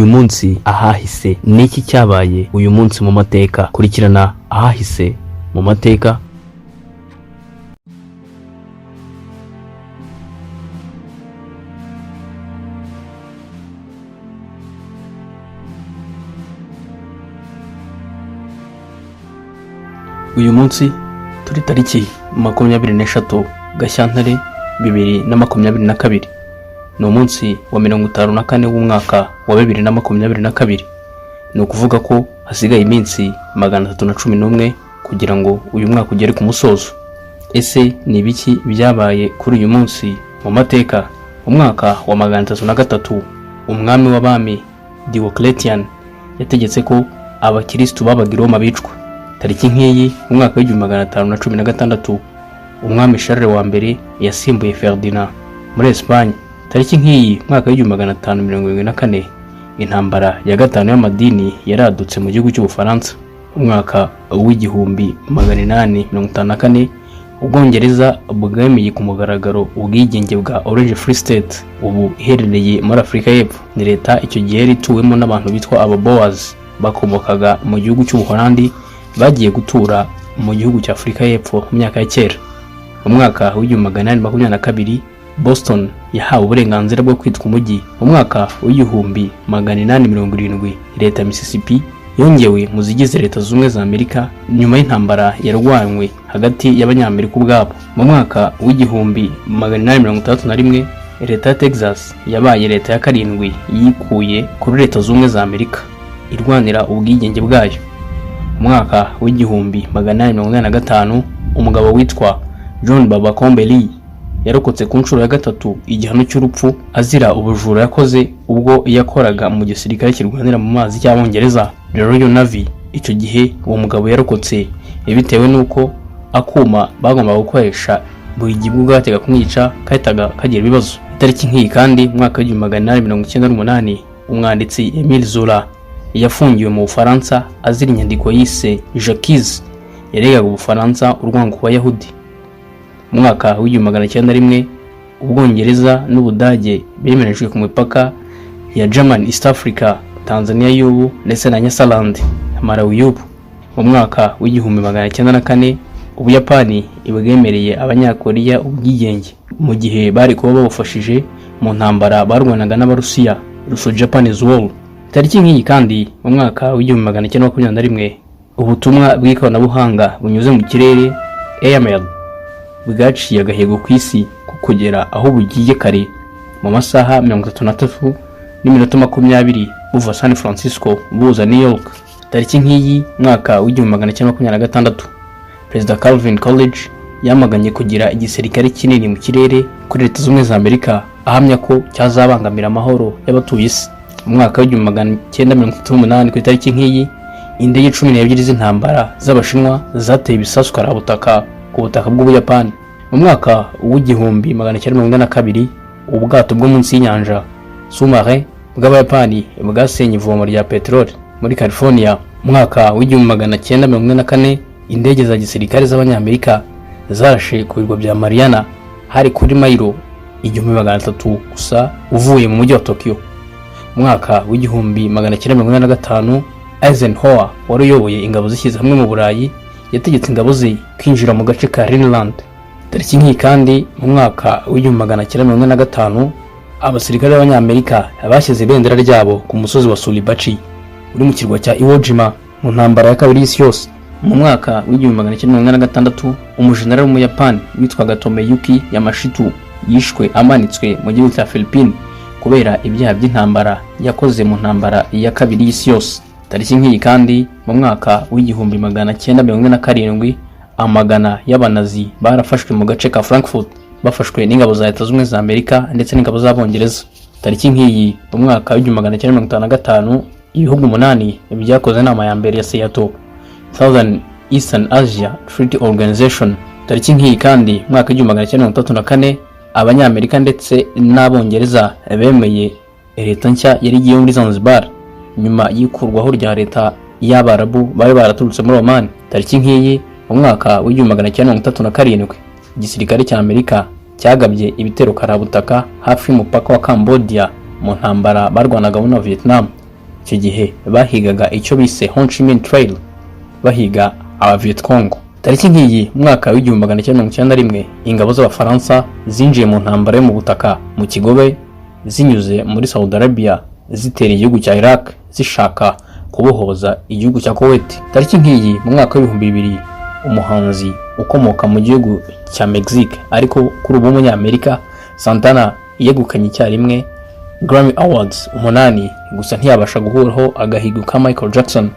uyu munsi ahahise. Niki cyabaye uyu munsi mu mateka? Kurikirana ahahise mu mateka. Uyu munsi turi tariki 23 Gashyantare 2022. Ni umunsi wa 54 w'umwaka wa 2022. Ni ukuvuga ko hasigaye iminsi 311 kugira ngo uyu mwaka ugere ku musozo. Ese ni ibiki byabaye kuri uyu munsi mu mateka? Umwaka wa 303 umwami w'abami Diocletian yategetse ko abakristo babaga i Roma bicwa. Tariki nk'iyi mu mwaka wa 1516 umwami Charles wa mbere yasimbuye Ferdinand muri Espagne. Tariki nk'iyi mwaka wa 1574 intambara ya gatanu y'amadini yaradutse mu gihugu cy'Ubufaransa. Umwaka w'igihumbi 1854 Ubwongereza bwemeye ku mugaragaro ubwigenge bwa Orange Free State, ubu iherereye muri Afurika y'Epfo. Ni leta icyo gihe rituwemo n'abantu bitwa Aboboaz bakomokaga mu gihugu cy'Ubuholandi bagiye gutura mu gihugu cya Afurika y'Epfo mu myaka ya kera. Mu mwaka wa 1822 Boston yahawe uburenganzira bwo kwitwa umujyi. Mu mwaka wa 1870 leta ya Mississippi yongewe mu zigize leta z'ubumwe za Amerika nyuma y'intambara yarwanywe hagati y'abanyamerika ubwabo. Mu mwaka wa 1861 leta ya Texas yabaye leta ya karindwi yikuye kuri leta z'ubumwe za Amerika irwanira ubwigenge bwayo. Mu mwaka wa 1885 umugabo witwa John Babakombe Lee yarokotse ku nshuro ya gatatu igihano cy'urupfu azira ubujura yakoze ubwo yakoraga mu gisirikare kirwanira mu mazi cy'Abongereza, The Royal Navy. Icyo gihe uwo mugabo yarokotse bitewe nuko akuma bagomba gukoresha buri gihe bwatega kumwica kahitaga kagira ibibazo. Itariki nk'iyi kandi mu mwaka wa 1898 umwanditsi Emile Zola yafungiwe mu Bufaransa azira inyandiko yise Jacques yaregaga Ubufaransa urwango ku Bayahudi. Mu mwaka wa 1901 Ubwongereza n'Ubudage bemerejwe ku mipaka ya German East Africa, Tanzania y'ubu ndetse na Nyasaland, Malawi y'ubu. Mu mwaka wa 1904 Ubuyapani bwemereye Abanyakoreya ubwigenge mu gihe bari kuba babufashije mu ntambara barwanaga n'Abarusiya, Russo-Japanese War. Tariki nk'iyi kandi mu mwaka wa 1921 ubutumwa bw'ikoranabuhanga bunyuze mu kirere Airmail bwaciye agahego ku isi kugera aho bugiye kare mu masaha 33 n'iminota 20 buva San Francisco buza New York. Tariki nk'iyi mwaka wa 1926 Perezida Calvin Coolidge yamaganye kugira igisirikare kinini mu kirere kuri leta z'ubumwe za Amerika, ahamya ko cyazabangamira amahoro y'abatuye isi. Mu mwaka wa 1938 ku itariki nk'iyi indege 12 z'intambara z'Abashinwa zateye ibisasu karabutaka ku butaka bw'Ubuyapani. Mu mwaka wa 1942 ubwato bwo munsi y'inyanja sous-marin bw'Abayapani bwasenye ivomo rya peteroli muri California. Mu mwaka wa 1944 indege za gisirikare z'Abanyamerika zarashe ku birwa bya Mariana hari kuri mayiro 1300 gusa uvuye mu mujyi wa Tokyo. Mu mwaka wa 1985 Eisenhower wari uyoboye ingabo zishyize hamwe mu Burayi yategetse ingabo ze kwinjira mu gace ka Greenland. Tariki nk'iyi kandi mu mwaka wa 1945 abasirikare b'Abanyamerika bashyize ibendera ryabo ku musozi wa Suribachi uri mu kirwa cya Iwo Jima mu ntambara ya kabiri y'isi yose. Mu mwaka wa 1986 umujenerali w'Umuyapani witwaga Tomeyuki Yamashita yishwe amanitswe mu gihugu cya Philippines kubera ibyaha by'intambara yakoze mu ntambara ya kabiri y'isi yose. Tariki nk'iyi kandi mu mwaka wa 1947 amagana y'Abanazi barafashwe mu gace ka Frankfurt bafashwe n'ingabo za Leta z'Ubumwe za Amerika ndetse n'ingabo z'Abongereza. Tariki nk'iyi mu mwaka wa 1955 ibihugu 8 byakoze inama ya mbere ya Seattle Southern Eastern Asia Treaty Organization. Tariki nk'iyi kandi mu mwaka wa 1934 Abanyamerika ndetse n'Abongereza bemeye leta nshya yari igiye muri Zanzibar nyuma y'ikurwaho rya leta y'Abarabu bari baraturutse muri Oman. Tariki nk'iyi mu mwaka wa 1937 igisirikare cya Amerika cyagabye ibitero karabutaka hafi y'umupaka wa Cambodia mu ntambara barwanaga na Vietnam. icyo gihe bahigaga icyo bise Ho Chi Minh Trail, bahiga aba Viet Cong. Tariki nk'iyi mwaka w'1991 ingabo z'Abafaransa zinjiye mu ntambara yo mu butaka mu Kigobe zinyuze muri Saudi Arabia zitera igihugu cya Iraq zishaka kubohoza igihugu cya Kuwait. Tariki nk'iyi mu mwaka w'2000 umuhanzi ukomoka mu gihugu cya Mexique ariko kuri ubu w'umunyamerika Santana yegukanye icyarimwe Grammy Awards 8 gusa ntiyabasha guhuraho agahigo ka Michael Jackson